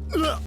抱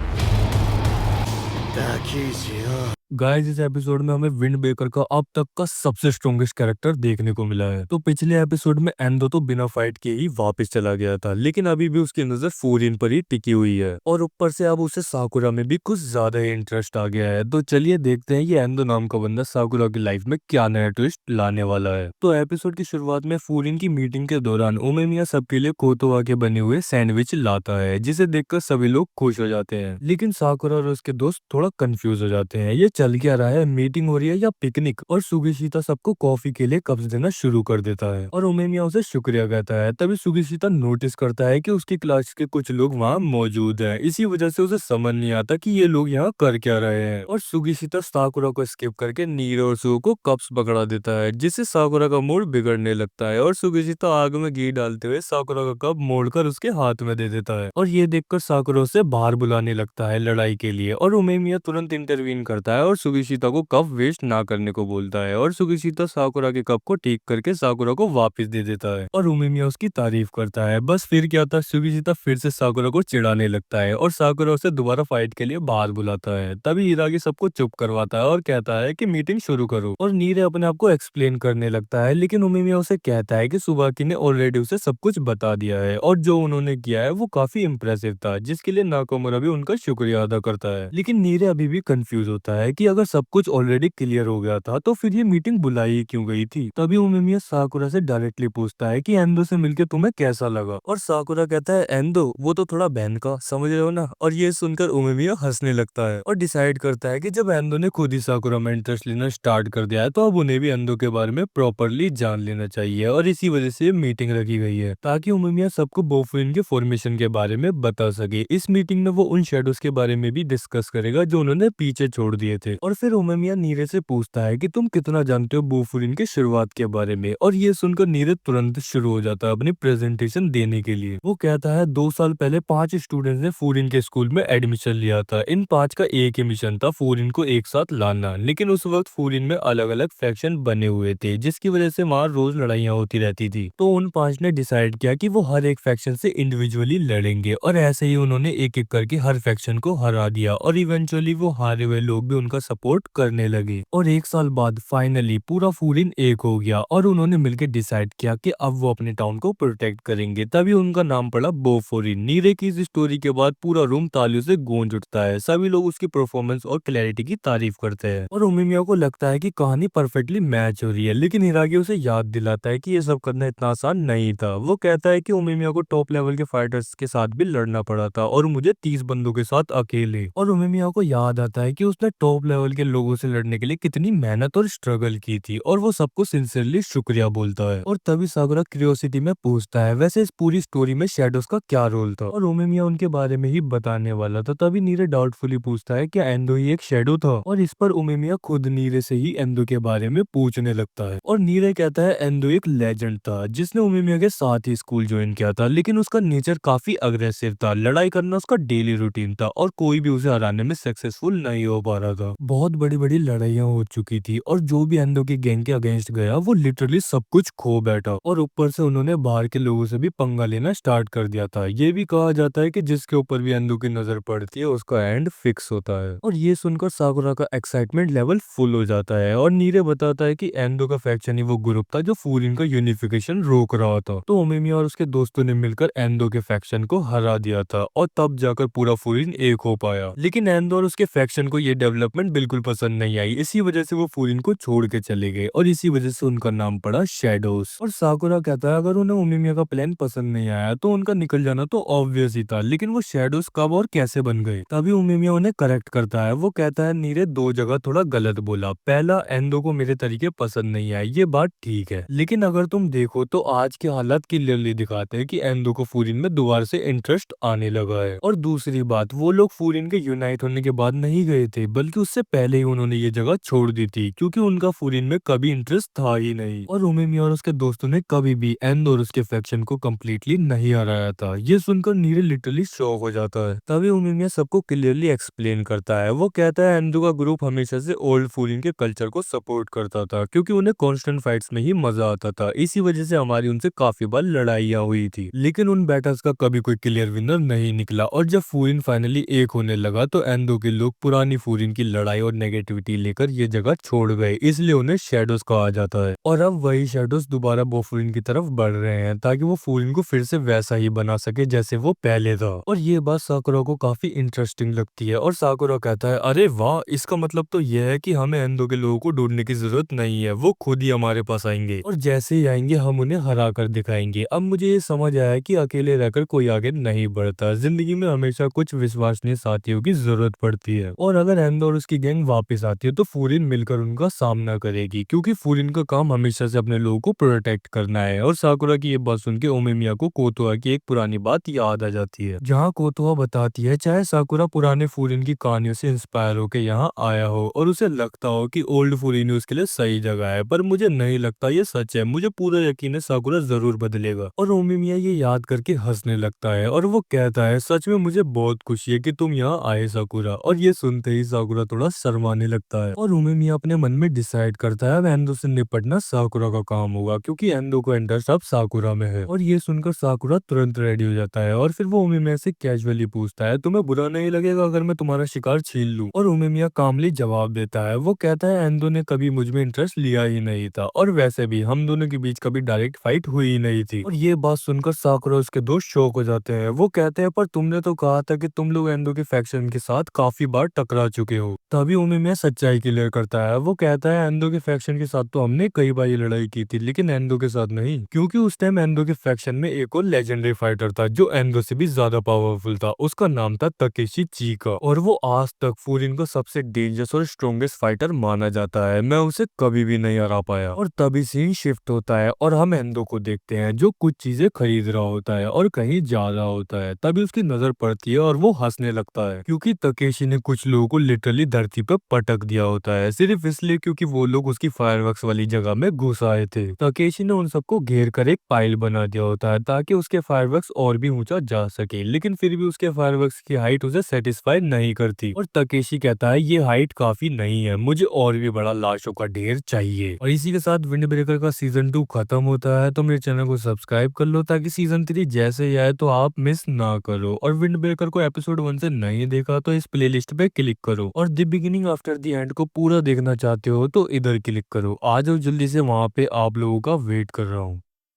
きしよう。गाइस इस एपिसोड में हमें विंड बेकर का अब तक का सबसे स्ट्रॉन्गेस्ट कैरेक्टर देखने को मिला है। तो पिछले एपिसोड में एंडो तो बिना फाइट के ही वापस चला गया था, लेकिन अभी भी उसकी नजर फूरिन पर ही टिकी हुई है और ऊपर से अब उसे साकुरा में भी कुछ ज्यादा ही इंटरेस्ट आ गया है। तो चलिए देखते हैं ये एंडो नाम का बंदा साकुरा की लाइफ में क्या नया ट्विस्ट लाने वाला है। तो एपिसोड की शुरुआत में फूरिन की मीटिंग के दौरान उमेमिया सबके लिए कोतोवा के बने हुए सैंडविच लाता है, जिसे देखकर सभी लोग खुश हो जाते हैं। लेकिन साकुरा और उसके दोस्त थोड़ा कंफ्यूज हो जाते हैं, ये चल क्या रहा है, मीटिंग हो रही है या पिकनिक। और सुगिशिता सबको कॉफी के लिए कप्स देना शुरू कर देता है और उमेमिया उसे शुक्रिया कहता है। तभी सुगिशिता नोटिस करता है कि उसकी क्लास के कुछ लोग वहाँ मौजूद हैं, इसी वजह से उसे समझ नहीं आता कि ये लोग यहाँ कर क्या रहे हैं। और सुगिशिता साकुरा को स्किप करके नीरो और सुगो को कप्स पकड़ा देता है, जिससे साकुरा का मूड बिगड़ने लगता है और सुगिशिता आग में घी डालते हुए साकुरा का कप मोड़कर उसके हाथ में दे देता है। और ये देखकर साकुरा उसे बाहर बुलाने लगता है लड़ाई के लिए और उमेमिया तुरंत इंटरवीन करता है और सुगिशिता को कप वेस्ट ना करने को बोलता है। और सुगिशिता साकुरा के कप को ठीक करके साकुरा को वापस दे देता है और उमेमिया उसकी तारीफ करता है। बस फिर क्या था, सुगिशिता फिर से साकुरा को चिढ़ाने लगता है और साकुरा उसे दोबारा फाइट के लिए बाहर बुलाता है। तभी हिरागी सबको चुप करवाता है और कहता है कि मीटिंग शुरू करो। और नीरे अपने आप को एक्सप्लेन करने लगता है, लेकिन उमेमिया उसे कहता है कि सुबाकी ने ऑलरेडी उसे सब कुछ बता दिया है और जो उन्होंने किया है वो काफी इम्प्रेसिव था, जिसके लिए नाकामुरा भी उनका शुक्रिया अदा करता है। लेकिन नीरे अभी भी कंफ्यूज होता है कि अगर सब कुछ ऑलरेडी क्लियर हो गया था तो फिर ये मीटिंग बुलाई ही क्यों गई थी। तभी उमेमिया साकुरा से डायरेक्टली पूछता है कि एंडो से मिलके तुम्हें कैसा लगा। और साकुरा कहता है एंडो वो तो थोड़ा बहन का, समझ रहे हो ना। और ये सुनकर उमेमिया हंसने लगता है और डिसाइड करता है कि जब एंडो ने खुद ही साकुरा में इंटरेस्ट लेना स्टार्ट कर दिया है तो अब उन्हें भी एंडो के बारे में प्रॉपरली जान लेना चाहिए। और इसी वजह से मीटिंग रखी गई है ताकि उमेमिया सबको बोफुरिन के फॉर्मेशन के बारे में बता सके। इस मीटिंग में वो उन शेडोज के बारे में भी डिस्कस करेगा जो उन्होंने पीछे छोड़ दिए थे। और फिर उमेमिया नीरे से पूछता है कि तुम कितना जानते हो बोफुरिन की शुरुआत के बारे में। और ये सुनकर नीरे तुरंत शुरू हो जाता है अपनी प्रेजेंटेशन देने के लिए। वो कहता है 2 साल पहले 5 स्टूडेंट्स ने फूरिन के स्कूल में एडमिशन लिया था। इन 5 का एक ही मिशन था, फूरिन को एक साथ लाना। लेकिन उस वक्त फूरिन में अलग अलग फैक्शन बने हुए थे, जिसकी वजह से वहाँ रोज लड़ाइयाँ होती रहती थी। तो उन 5 ने डिसाइड किया कि वो हर एक फैक्शन से इंडिविजुअली लड़ेंगे और ऐसे ही उन्होंने एक एक करके हर फैक्शन को हरा दिया और इवेंचुअली वो हारे हुए लोग भी उनका सपोर्ट करने लगे। और 1 साल बाद फाइनली पूरा फूरिन एक हो गया और उन्होंने मिलकर डिसाइड किया कि अब वो अपने टाउन को प्रोटेक्ट करेंगे। तभी उनका नाम पड़ा बोफोरिन। नीरे की इस स्टोरी के बाद पूरा रूम तालियों से गूंज उठता है, सभी लोग उसकी परफॉर्मेंस और क्लैरिटी की तारीफ करते हैं और उमिमिया को लगता है कि कहानी परफेक्टली मैच हो रही है। लेकिन हिरागी उसे याद दिलाता है कि ये सब करना इतना आसान नहीं था। वो कहता है कि उमिमिया को टॉप लेवल के फाइटर्स के साथ भी लड़ना पड़ा था और मुझे 30 बंदों के साथ अकेले। और उमिमिया को याद आता है कि उसने टॉप लेवल के लोगों से लड़ने के लिए कितनी मेहनत और स्ट्रगल की थी और वो सबको सिंसियरली शुक्रिया बोलता है। और तभी सागुरा क्यूरियोसिटी में पूछता है वैसे इस पूरी स्टोरी में शेडोज का क्या रोल था, और उमिमिया उनके बारे में ही बताने वाला था। तभी नीरे डाउटफुली पूछता है क्या एंडो ही एक शेडो था, और इस पर उमिमिया खुद नीरे से ही एंडो के बारे में पूछने लगता है। और नीरे कहता है एंडो एक लेजेंड था जिसने उमिमिया के साथ ही स्कूल ज्वाइन किया था, लेकिन उसका नेचर काफी अग्रेसिव था, लड़ाई करना उसका डेली रूटीन था और कोई भी उसे हराने में सक्सेसफुल नहीं हो पा रहा था। बहुत बड़ी बड़ी लड़ाइयां हो चुकी थी और जो भी एंडो की गैंग के अगेंस्ट गया वो लिटरली सब कुछ खो बैठा, और ऊपर से उन्होंने बाहर के लोगों से भी पंगा लेना स्टार्ट कर दिया था। ये भी कहा जाता है कि जिसके ऊपर भी एंडो की नजर पड़ती है उसका एंड फिक्स होता है। और ये सुनकर साकुरा का एक्साइटमेंट लेवल फुल हो जाता है और नीरे बताता है कि एंडो का फैक्शन ही वो ग्रुप था जो फूरिन का यूनिफिकेशन रोक रहा था। तो ओमेमिया और उसके दोस्तों ने मिलकर एंडो के फैक्शन को हरा दिया था और तब जाकर पूरा फूरिन एक हो पाया। लेकिन एंडो और उसके फैक्शन को ये डेवलपमेंट बिल्कुल पसंद नहीं आई, इसी वजह से वो फूरिन को छोड़ के चले गए और इसी वजह से उनका नाम पड़ा शेडोज। और साकुरा कहता है अगर उन्हें ओमेमिया का प्लान पसंद नहीं आया तो उनका निकल जाना तो ऑब्वियस ही था, लेकिन वो शेडोज कब और कैसे बन गए। तभी ओमेमिया उन्हें करेक्ट करता है। वो कहता है नीरे 2 जगह थोड़ा गलत बोला, पहला एंडो को मेरे तरीके पसंद नहीं आए, ये बात ठीक है, लेकिन अगर तुम देखो तो आज के हालात क्लियरली दिखाते हैं कि एंडो को फूरिन में दोबारा से इंटरेस्ट आने लगा है। और दूसरी बात, वो लोग फूरिन के यूनाइट होने के बाद नहीं गए थे, बल्कि उससे पहले ही उन्होंने ये जगह छोड़ दी थी क्योंकि उनका फूरिन में कभी इंटरेस्ट था ही नहीं और उमेमिया और उसके दोस्तों ने कभी भी एंड और उसके फैक्शन को कम्प्लीटली नहीं हराया था। ये सुनकर नीरे लिटरली शॉक हो जाता है। तभी उमेमिया सबको क्लियरली एक्सप्लेन करता है। वो कहता है एंडो का ग्रुप हमेशा से ओल्ड फूरिन के कल्चर को सपोर्ट करता था क्योंकि उन्हें कॉन्स्टेंट फाइट्स में ही मजा आता था। इसी वजह से हमारी उनसे काफी बार लड़ाइयाँ हुई थी, लेकिन उन बैटल्स का कभी कोई क्लियर विनर नहीं निकला। और जब फूरिन फाइनली एक होने लगा तो एंडो के लोग पुरानी फूरिन की लड़ाई और नेगेटिविटी लेकर ये जगह छोड़ गए, इसलिए उन्हें शेडोज कहा जाता है। और अब वही शेडोज दोबारा बोफुरिन की तरफ बढ़ रहे हैं ताकि वो फूरिन को फिर से वैसा ही बना सके जैसे वो पहले था। और ये बात साकुरा को काफी इंटरेस्टिंग लगती है और साकुरा कहता है अरे वाह, इसका मतलब तो यह है कि हमें एंडो के लोगों को ढूंढने की जरूरत नहीं है, वो खुद ही हमारे पास आएंगे और जैसे ही आएंगे हम उन्हें हरा कर दिखाएंगे। अब मुझे ये समझ आया कि अकेले रहकर कोई आगे नहीं बढ़ता, जिंदगी में हमेशा कुछ विश्वसनीय साथियों की जरूरत पड़ती है। और अगर एंडो और उसकी गैंग वापस आती है तो फूरिन मिलकर उनका सामना करेगी क्योंकि फूरिन का काम हमेशा से अपने लोगों को प्रोटेक्ट करना है। और साकुरा की ये बात सुन के ओमेमिया को कोतोआ की एक पुरानी बात याद आ जाती है, जहाँ कोतोआ बताती है चाहे साकुरा पुराने फूरिन की कहानियों से इंस्पायर होकर यहाँ आया हो और उसे लगता हो कि ओल्ड फूरिन उसके लिए सही जगह है, पर मुझे नहीं लगता ये सच है, मुझे पूरा यकीन है साकुरा जरूर बदलेगा। और ओमेमिया ये याद करके हंसने लगता है और वो कहता है सच में मुझे बहुत खुशी है कि तुम यहाँ आए साकुरा। और ये सुनते ही साकुरा थोड़ा शर्माने लगता है और ओमेमिया अपने मन में डिसाइड करता है अब एंडो से निपटना साकुरा का काम होगा क्योंकि एंडो को इंटरेस्ट अब साकुरा में है। और ये सुनकर साकुरा तुरंत रेडी हो जाता है और फिर वो ओमेमिया से कैजुअली पूछता है तुम्हें बुरा नहीं लगेगा अगर मैं तुम्हारा शिकार छीन लूं? और ओमेमिया कामली जवाब देता है, वो कहता है एंडो ने कभी मुझ में इंटरेस्ट लिया ही नहीं था और वैसे भी हम दोनों के बीच कभी डायरेक्ट फाइट हुई ही नहीं थी। और ये बात सुनकर साकुरा और उसके दोस्त शॉक हो जाते हैं। वो कहते हैं पर तुमने तो कहा था कि तुम लोग एंडो के फैक्शन के साथ काफी बार टकरा चुके हो। तभी ओमेमिया सच्चाई क्लियर करता है। वो कहता है एंडो के फैक्शन के साथ तो हमने कई बार ये लड़ाई की थी लेकिन एंडो के साथ नहीं, क्योंकि उस टाइम एंडो के फैक्शन में एक और लेजेंडरी फाइटर था जो एंडो से भी ज्यादा पावरफुल था। उसका नाम था तकेशी चिका और वो आज तक फूरिन को सबसे डेंजरस और स्ट्रॉन्गेस्ट फाइटर माना जाता है। मैं उसे कभी भी नहीं हरा पाया। और तभी सीन शिफ्ट होता है और हम एंडो को देखते हैं जो कुछ चीजें खरीद रहा होता है और कहीं जा रहा होता है। तभी उसकी नजर पड़ती है और वो हंसने लगता है क्योंकि तकेशी ने कुछ लोगों को लिटरली धरती पर पटक दिया होता है सिर्फ इसलिए क्योंकि वो लोग उसकी फायरवर्क्स वाली जगह में घुस आए थे। तकेशी ने उन सबको घेर कर एक पाइल बना दिया होता है ताकि उसके फायरवर्क्स और भी ऊंचा जा सके, लेकिन फिर भी उसके फायरवर्क्स की हाइट उसे सेटिस्फाई नहीं करती। और तकेशी कहता है ये हाइट काफी नहीं है, मुझे और भी बड़ा लाशों का ढेर चाहिए। और इसी के साथ विंड ब्रेकर का सीजन 2 खत्म होता है। तो मेरे चैनल को सब्सक्राइब कर लो ताकि सीजन 3 जैसे ही आए तो आप मिस ना करो। और विंड ब्रेकर को एपिसोड 1 से नहीं देखा तो इस प्लेलिस्ट पे क्लिक करो और the beginning after the end को पूरा देखना चाहते हो तो इधर क्लिक करो। आ जाओ जल्दी से, वहां पे आप लोगों का वेट कर रहा हूँ।